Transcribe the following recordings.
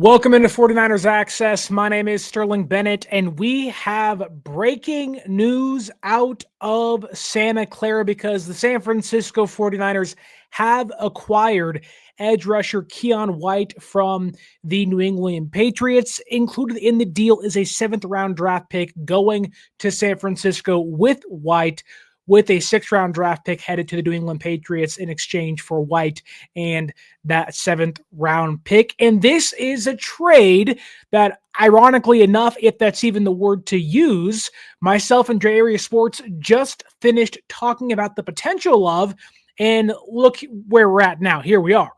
Welcome into 49ers Access. My name is Sterling Bennett, and we have breaking news out of Santa Clara because the San Francisco 49ers have acquired edge rusher Keion White from the New England Patriots. Included in the deal is a 7th-round draft pick going to San Francisco with White, with a 6th-round draft pick headed to the New England Patriots in exchange for White and that 7th-round pick. And this is a trade that, ironically enough, if that's even the word to use, myself and J Area Sports just finished talking about the potential of, and look where we're at now. Here we are.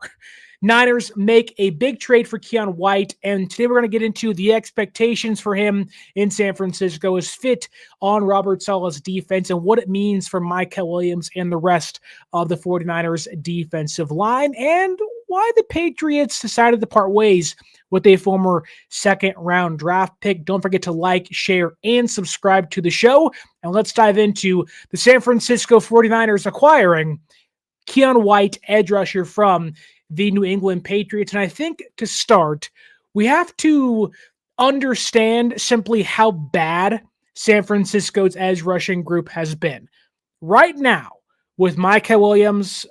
Niners make a big trade for Keion White, and today we're going to get into the expectations for him in San Francisco, his fit on Robert Saleh's defense, and what it means for Mykel Williams and the rest of the 49ers defensive line, and why the Patriots decided to part ways with a former 2nd-round draft pick. Don't forget to like, share, and subscribe to the show, and let's dive into the San Francisco 49ers acquiring Keion White, edge rusher from the New England Patriots. And I think to start, we have to understand simply how bad San Francisco's edge rushing group has been. Right now, with Mykel Williams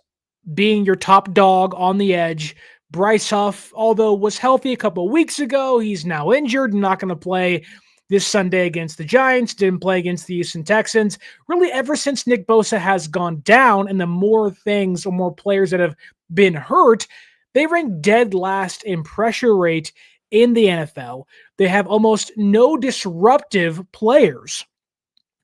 being your top dog on the edge, Bryce Huff, although was healthy a couple of weeks ago, he's now injured, not going to play this Sunday against the Giants, didn't play against the Houston Texans. Really, ever since Nick Bosa has gone down and the more things or more players that have been hurt, they rank dead last in pressure rate in the NFL. They have almost no disruptive players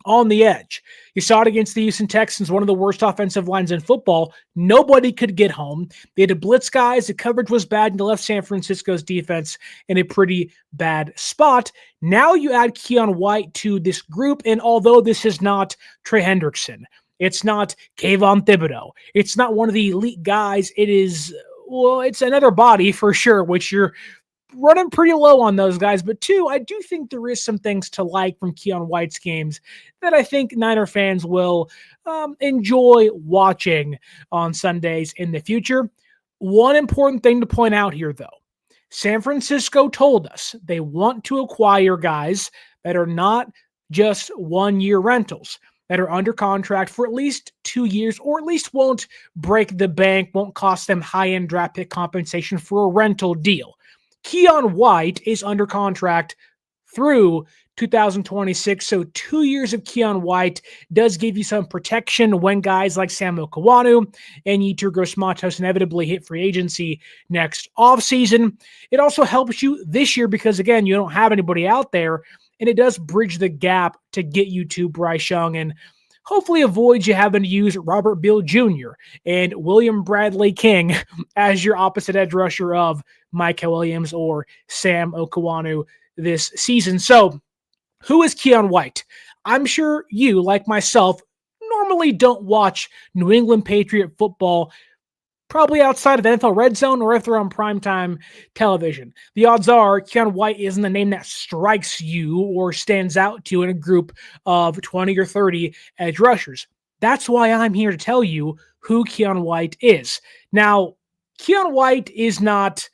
on the edge. You saw it against the Houston Texans, one of the worst offensive lines in football. Nobody could get home. They had to blitz guys. The coverage was bad, and they left San Francisco's defense in a pretty bad spot. Now you add Keion White to this group, and although this is not Trey Hendrickson, it's not Kayvon Thibodeaux, it's not one of the elite guys, it is, well, it's another body for sure, which you're running pretty low on those guys. But two, I do think there is some things to like from Keion White's games that I think Niner fans will enjoy watching on Sundays in the future. One important thing to point out here, though, San Francisco told us they want to acquire guys that are not just one-year rentals, that are under contract for at least 2 years, or at least won't break the bank, won't cost them high-end draft pick compensation for a rental deal. Keion White is under contract through 2026, so 2 years of Keion White does give you some protection when guys like Mykel William and Yetur Gross-Matos inevitably hit free agency next offseason. It also helps you this year because, again, you don't have anybody out there, and it does bridge the gap to get you to Bryce Young and hopefully avoid you having to use Robert Beal Jr. and William Bradley King as your opposite edge rusher of Mykel Williams or Sam Okwanu this season. So, who is Keion White? I'm sure you, like myself, normally don't watch New England Patriot football probably outside of the NFL Red Zone or if they're on primetime television. The odds are Keion White isn't the name that strikes you or stands out to you in a group of 20 or 30 edge rushers. That's why I'm here to tell you who Keion White is. Now, Keion White is not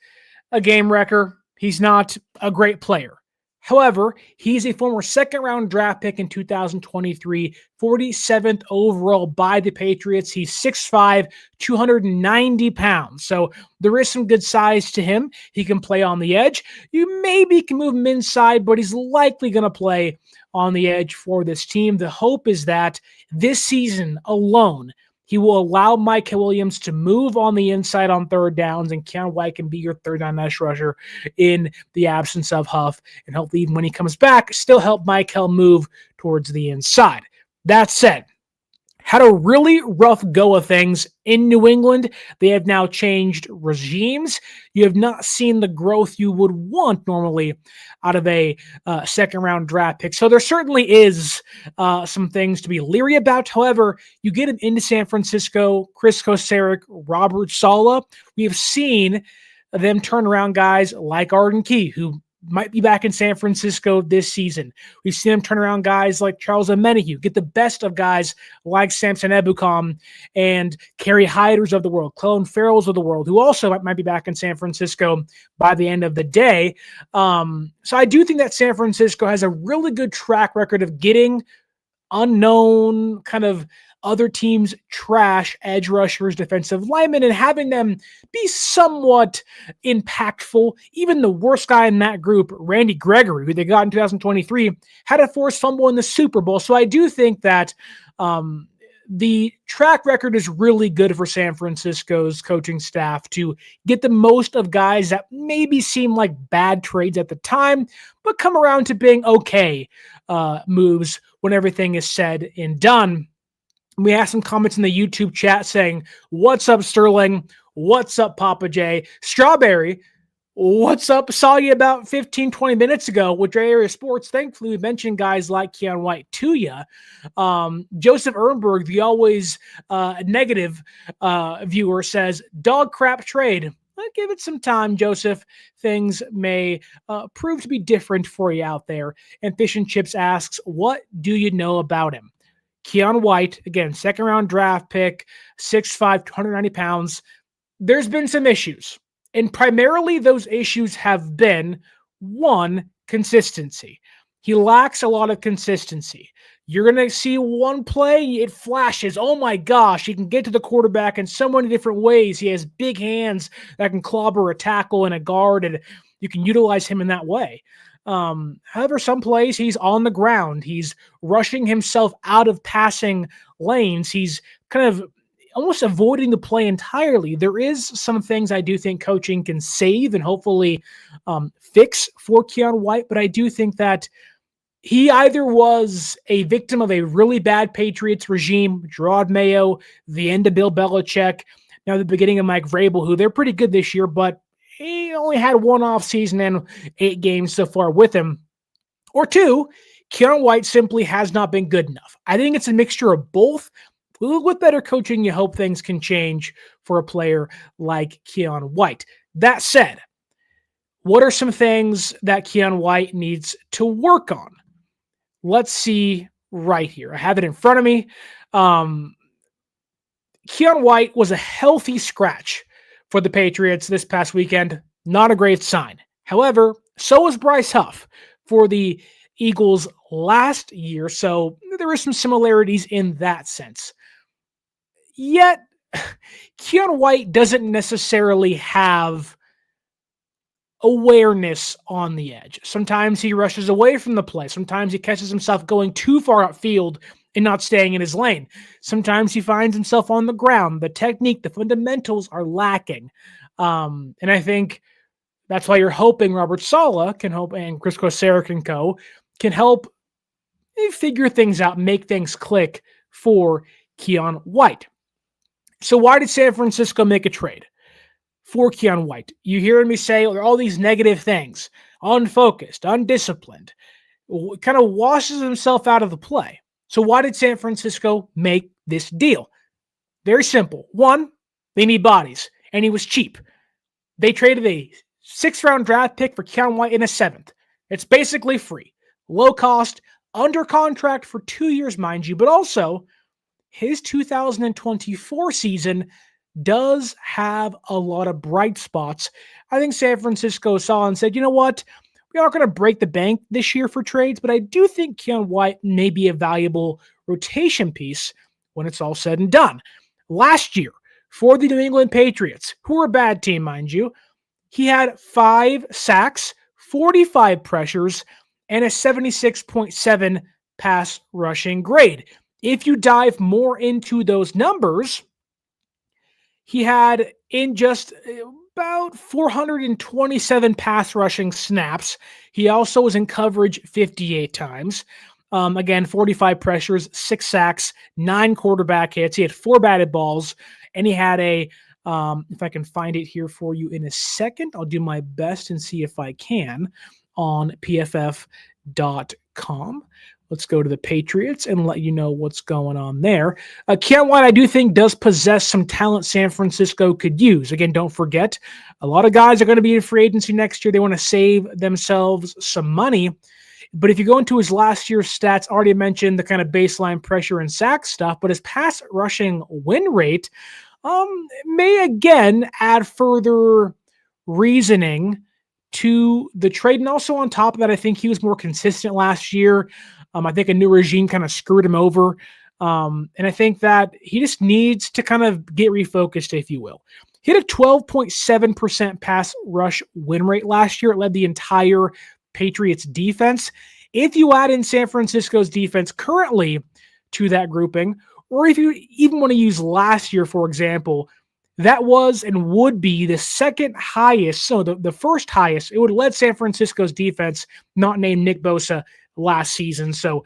a game wrecker. He's not a great player. However, he's a former 2nd-round draft pick in 2023, 47th overall by the Patriots. He's 6'5", 290 pounds. So there is some good size to him. He can play on the edge. You maybe can move him inside, but he's likely going to play on the edge for this team. The hope is that this season alone, he will allow Mykel Williams to move on the inside on 3rd downs, and Keion White can be your 3rd-down edge rusher in the absence of Huff. And hopefully, even when he comes back, still help Mykel move towards the inside. That said, had a really rough go of things in New England. They have now changed regimes. You have not seen the growth you would want normally out of a 2nd-round draft pick. So there certainly is some things to be leery about. However, you get him into San Francisco, Chris Kosaric, Robert Saleh. We have seen them turn around guys like Arden who might be back in San Francisco this season. We've seen him turn around guys like Charles Omenihu, get the best of guys like Samson Ebukam and Kerry Hyders of the world, Clone Farrells of the world, who also might be back in San Francisco by the end of the day. So I do think that San Francisco has a really good track record of getting unknown kind of other teams' trash edge rushers, defensive linemen, and having them be somewhat impactful. Even the worst guy in that group, Randy Gregory, who they got in 2023, had a forced fumble in the Super Bowl. So I do think that the track record is really good for San Francisco's coaching staff to get the most of guys that maybe seem like bad trades at the time, but come around to being okay moves when everything is said and done. We have some comments in the YouTube chat saying, "What's up, Sterling? What's up, Papa J? Strawberry, what's up? Saw you about 15, 20 minutes ago with Dre Area Sports. Thankfully, we mentioned guys like Keion White to you." Joseph Ehrenberg, the always negative viewer, says, "Dog crap trade." Well, give it some time, Joseph. Things may prove to be different for you out there. And Fish and Chips asks, "What do you know about him?" Keion White, again, second-round draft pick, 6'5", 290 pounds. There's been some issues. And primarily those issues have been, one, consistency. He lacks a lot of consistency. You're going to see one play, it flashes. Oh my gosh, he can get to the quarterback in so many different ways. He has big hands that can clobber a tackle and a guard, and you can utilize him in that way. However, some plays he's on the ground. He's rushing himself out of passing lanes. He's kind of almost avoiding the play entirely. There is some things I do think coaching can save and hopefully fix for Keion White, but I do think that he either was a victim of a really bad Patriots regime, Gerard Mayo, the end of Bill Belichick, now the beginning of Mike Vrabel, who they're pretty good this year, but he only had one off season and 8 games so far with him. Or two, Keion White simply has not been good enough. I think it's a mixture of both. With better coaching, you hope things can change for a player like Keion White. That said, what are some things that Keion White needs to work on? Let's see right here. I have it in front of me. Keion White was a healthy scratch for the Patriots this past weekend. Not a great sign. However, so was Bryce Huff for the Eagles last year, so there are some similarities in that sense. Yet, Keion White doesn't necessarily have awareness on the edge. Sometimes he rushes away from the play. Sometimes he catches himself going too far upfield and not staying in his lane. Sometimes he finds himself on the ground. The technique, the fundamentals are lacking. And I think that's why you're hoping Robert Saleh can help and Chris Kosera can help figure things out, make things click for Keion White. So why did San Francisco make a trade for Keion White? You hear me say all these negative things, unfocused, undisciplined, kind of washes himself out of the play. So why did San Francisco make this deal? Very simple. One, they need bodies, and he was cheap. They traded a 6th-round draft pick for Keion White in a 7th. It's basically free, low cost, under contract for 2 years, mind you, but also his 2024 season does have a lot of bright spots. I think San Francisco saw and said, you know what? We aren't going to break the bank this year for trades, but I do think Keion White may be a valuable rotation piece when it's all said and done. Last year, for the New England Patriots, who are a bad team, mind you, he had 5 sacks, 45 pressures, and a 76.7 pass rushing grade. If you dive more into those numbers, he had in just about 427 pass rushing snaps. He also was in coverage 58 times. Again, 45 pressures, 6 sacks, 9 quarterback hits. He had 4 batted balls, and he had a, if I can find it here for you in a second, I'll do my best and see if I can on pff.com. Let's go to the Patriots and let you know what's going on there. Keion White, I do think, does possess some talent San Francisco could use. Again, don't forget, a lot of guys are going to be in free agency next year. They want to save themselves some money. But if you go into his last year's stats, already mentioned the kind of baseline pressure and sack stuff, but his pass rushing win rate may again add further reasoning to the trade. And also on top of that, I think he was more consistent last year. I think a new regime kind of screwed him over. And I think that he just needs to kind of get refocused, if you will. He had a 12.7% pass rush win rate last year. It led the entire Patriots defense. If you add in San Francisco's defense currently to that grouping, or if you even want to use last year, for example, that was and would be the second highest. So the first highest, it would have led San Francisco's defense, not named Nick Bosa, last season. So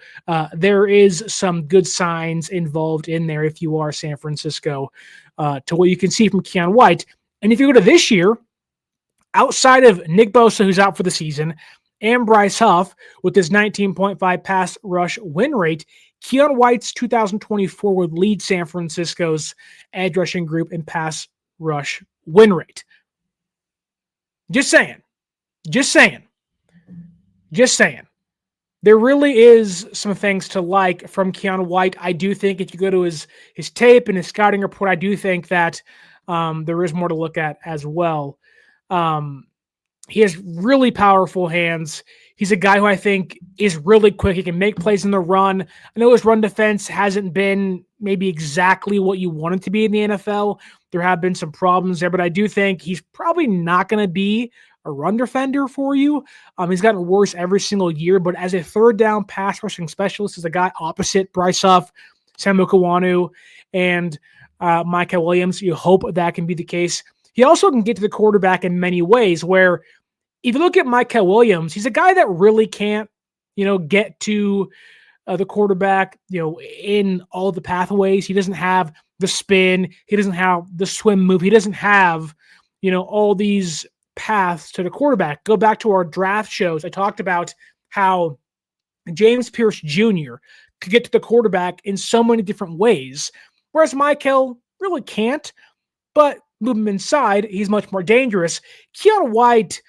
there is some good signs involved in there if you are San Francisco to what you can see from Keion White. And if you go to this year, outside of Nick Bosa, who's out for the season, and Bryce Huff with his 19.5 pass rush win rate, Keion White's 2024 would lead San Francisco's edge rushing group in pass rush win rate. Just saying. There really is some things to like from Keion White. I do think if you go to his tape and his scouting report, I do think that there is more to look at as well. He has really powerful hands. He's a guy who I think is really quick. He can make plays in the run. I know his run defense hasn't been maybe exactly what you want it to be in the NFL. There have been some problems there, but I do think he's probably not going to be a run defender for you. He's gotten worse every single year, but as a third down pass rushing specialist, is a guy opposite Bryce Huff, Sam Mukawanu, and Mykel Williams. You hope that can be the case. He also can get to the quarterback in many ways, where if you look at Mykel Williams, he's a guy that really can't, get to the quarterback, in all the pathways. He doesn't have the spin. He doesn't have the swim move. He doesn't have, all these paths to the quarterback. Go back to our draft shows. I talked about how James Pierce Jr. could get to the quarterback in so many different ways, whereas Mykel really can't, but move him inside, he's much more dangerous. Keion White,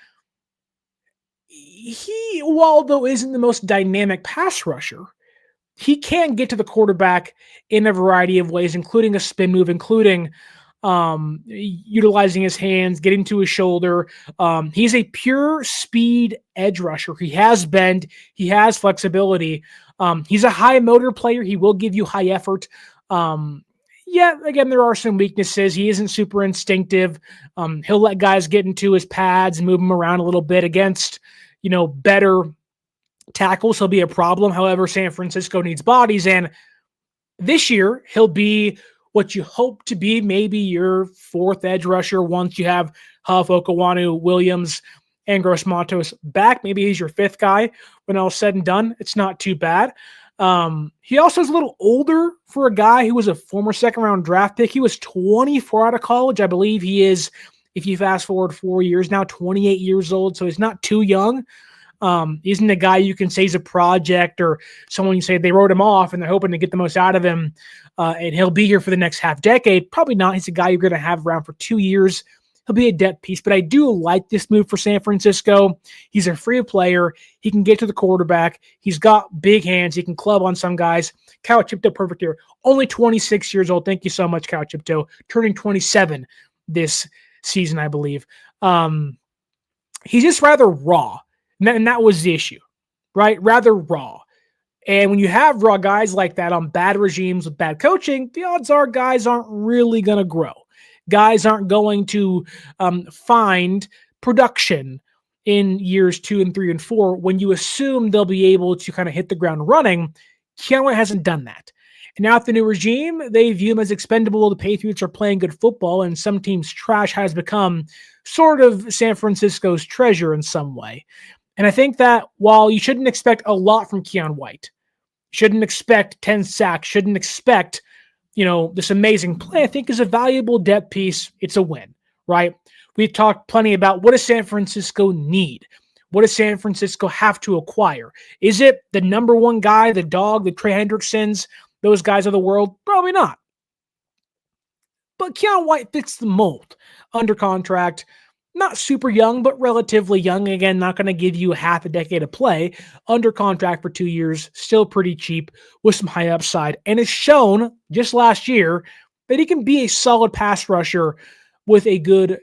he, while though isn't the most dynamic pass rusher, he can get to the quarterback in a variety of ways, including a spin move, including utilizing his hands, getting to his shoulder. He's a pure speed edge rusher. He has bend. He has flexibility. He's a high motor player. He will give you high effort. Again, there are some weaknesses. He isn't super instinctive. He'll let guys get into his pads and move them around a little bit against, better tackles. He'll be a problem. However, San Francisco needs bodies. And this year, he'll be what you hope to be maybe your fourth edge rusher once you have Huff, Okawanu, Williams, and Gross-Matos back. Maybe he's your fifth guy when all's said and done. It's not too bad. He also is a little older for a guy who was a former second-round draft pick. He was 24 out of college. I believe he is, if you fast forward 4 years now, 28 years old, so he's not too young. He isn't a guy you can say is a project or someone you say they wrote him off and they're hoping to get the most out of him, and he'll be here for the next half decade. Probably not. He's a guy you're going to have around for 2 years. He'll be a depth piece, but I do like this move for San Francisco. He's a free player. He can get to the quarterback. He's got big hands. He can club on some guys. Kyle Chipto, perfect here. Only 26 years old. Thank you so much, Kyle Chipto. Turning 27 this season, I believe. He's just rather raw, and that was the issue, right? Rather raw. And when you have raw guys like that on bad regimes with bad coaching, the odds are guys aren't really going to grow. Guys aren't going to find production in years 2 and 3 and 4 when you assume they'll be able to kind of hit the ground running. Keion White hasn't done that. And now with the new regime, they view him as expendable. The Patriots are playing good football, and some teams' trash has become sort of San Francisco's treasure in some way. And I think that while you shouldn't expect a lot from Keion White, shouldn't expect 10 sacks, shouldn't expect this amazing play, I think is a valuable depth piece. It's a win, right? We've talked plenty about what does San Francisco need? What does San Francisco have to acquire? Is it the number one guy, the dog, the Trey Hendricksons, those guys of the world? Probably not. But Keion White fits the mold. Under contract, not super young, but relatively young. Again, not going to give you half a decade of play. Under contract for 2 years, still pretty cheap with some high upside, and has shown just last year that he can be a solid pass rusher with a good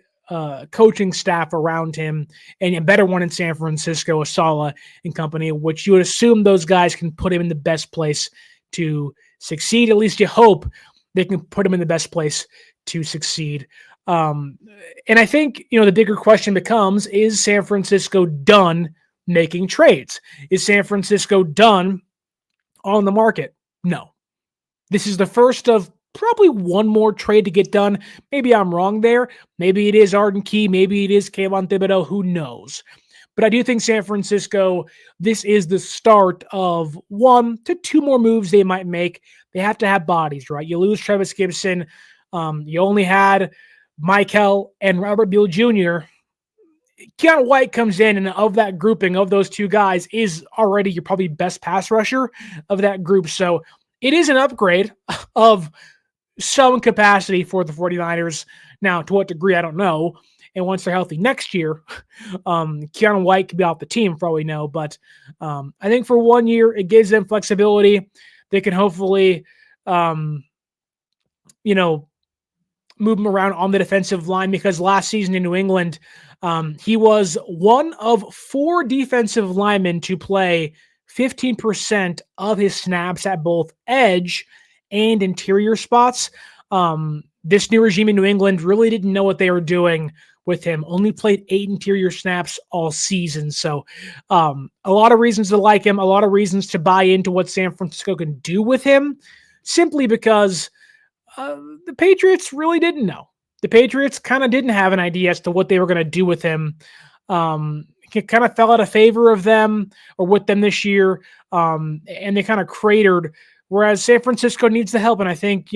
coaching staff around him, and a better one in San Francisco, a Saleh and company, which you would assume those guys can put him in the best place to succeed. At least you hope they can put him in the best place to succeed. And I think, the bigger question becomes, is San Francisco done making trades? Is San Francisco done on the market? No. This is the first of probably one more trade to get done. Maybe I'm wrong there. Maybe it is Arden Key. Maybe it is Kayvon Thibodeaux. Who knows? But I do think San Francisco, this is the start of 1 to 2 more moves they might make. They have to have bodies, right? You lose Travis Gibson. You only had Mykel and Robert Beal Jr. Keion White comes in, and of that grouping of those 2 guys is already your probably best pass rusher of that group. So it is an upgrade of some capacity for the 49ers. Now, to what degree, I don't know. And once they're healthy next year, Keion White could be off the team for all we know. But I think for 1 year, it gives them flexibility. They can hopefully, move him around on the defensive line, because last season in New England, he was one of 4 defensive linemen to play 15% of his snaps at both edge and interior spots. This new regime in New England really didn't know what they were doing with him. Only played 8 interior snaps all season. So a lot of reasons to like him, a lot of reasons to buy into what San Francisco can do with him, simply because the Patriots really didn't know. The Patriots kind of didn't have an idea as to what they were going to do with him. It kind of fell out of favor of them or with them this year, and they kind of cratered, whereas San Francisco needs the help. And I think,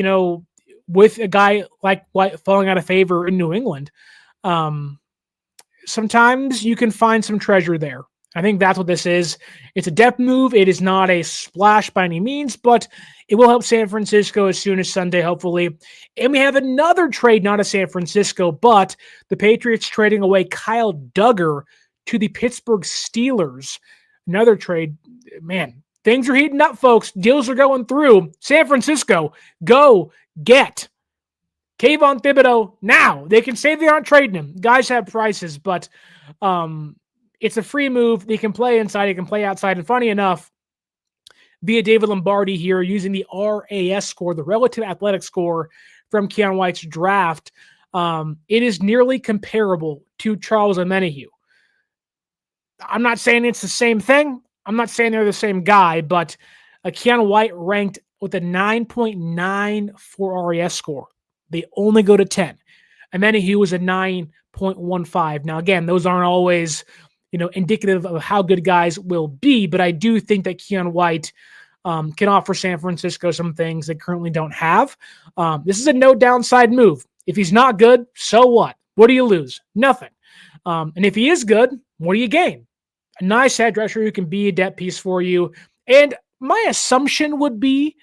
with a guy like White falling out of favor in New England, sometimes you can find some treasure there. I think that's what this is. It's a depth move. It is not a splash by any means, but it will help San Francisco as soon as Sunday, hopefully. And we have another trade, not a San Francisco, but the Patriots trading away Kyle Duggar to the Pittsburgh Steelers. Another trade. Man, things are heating up, folks. Deals are going through. San Francisco, go get Kayvon Thibodeaux now. They can say they aren't trading him. Guys have prices, but it's a free move. They can play inside. They can play outside. And funny enough, via David Lombardi here, using the RAS score, the relative athletic score from Keion White's draft, it is nearly comparable to Charles Omenihu. I'm not saying it's the same thing. I'm not saying they're the same guy, but Keion White ranked with a 9.94 RAS score. They only go to 10. Omenihu was a 9.15. Now, again, those aren't always, indicative of how good guys will be, but I do think that Keion White can offer San Francisco some things they currently don't have. This is a no downside move. If he's not good, so what? What do you lose? Nothing. And if he is good, what do you gain? A nice edge rusher who can be a depth piece for you. And my assumption would be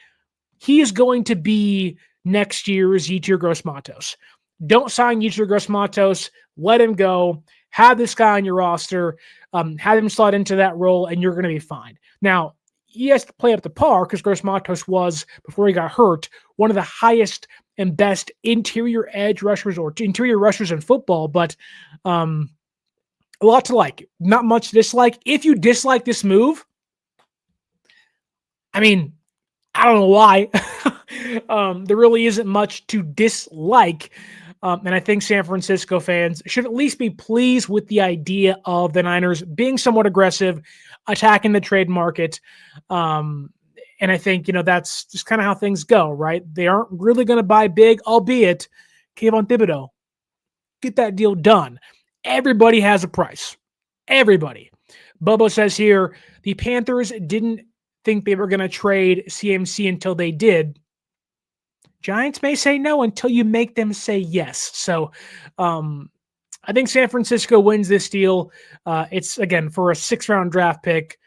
he is going to be next year's Yetur Gross-Matos. Don't sign Yetur Gross-Matos. Let him go. Have this guy on your roster. Have him slot into that role, and you're going to be fine. Now, he has to play up to par because Gross-Matos was, before he got hurt, one of the highest and best interior edge rushers or interior rushers in football, but a lot to like. Not much to dislike. If you dislike this move, I mean, I don't know why. There really isn't much to dislike. And I think San Francisco fans should at least be pleased with the idea of the Niners being somewhat aggressive, attacking the trade market. And I think, that's just kind of how things go, right? They aren't really going to buy big, albeit Kayvon Thibodeaux. Get that deal done. Everybody has a price. Everybody. Bobo says here, the Panthers didn't think they were going to trade CMC until they did. Giants may say no until you make them say yes. So I think San Francisco wins this deal. It's, again, for a 6th-round draft pick.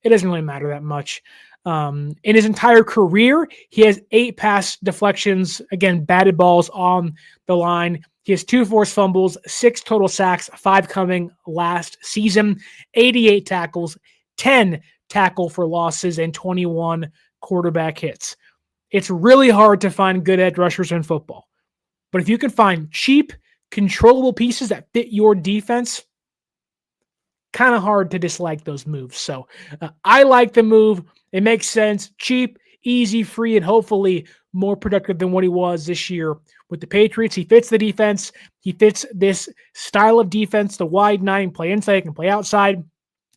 It doesn't really matter that much. In his entire career, he has 8 pass deflections, again, batted balls on the line. He has 2 forced fumbles, 6 total sacks, 5 coming last season, 88 tackles, 10 tackle for losses, and 21 quarterback hits. It's really hard to find good edge rushers in football. But if you can find cheap, controllable pieces that fit your defense, kind of hard to dislike those moves. So I like the move. It makes sense. Cheap, easy, free, and hopefully more productive than what he was this year with the Patriots. He fits the defense. He fits this style of defense, the wide 9, play inside, can play outside.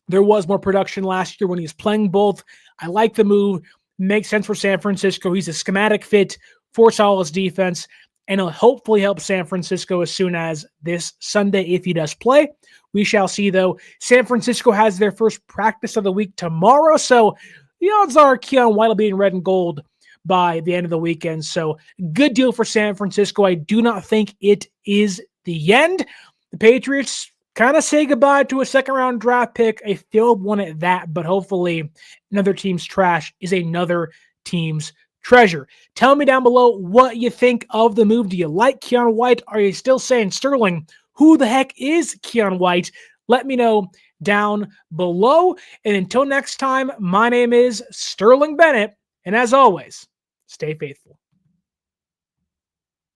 There was more production last year when he was playing both. I like the move. Makes sense for San Francisco. He's a schematic fit for Saleh's defense, and he'll hopefully help San Francisco as soon as this Sunday if he does play. We shall see, though. San Francisco has their first practice of the week tomorrow, so the odds are Keion White will be in red and gold by the end of the weekend. So good deal for San Francisco. I do not think it is the end. The Patriots kind of say goodbye to a 2nd-round draft pick, a failed one at that, but hopefully another team's trash is another team's treasure. Tell me down below what you think of the move. Do you like Keion White? Are you still saying, Sterling, who the heck is Keion White? Let me know down below. And until next time, my name is Sterling Bennett. And as always, stay faithful.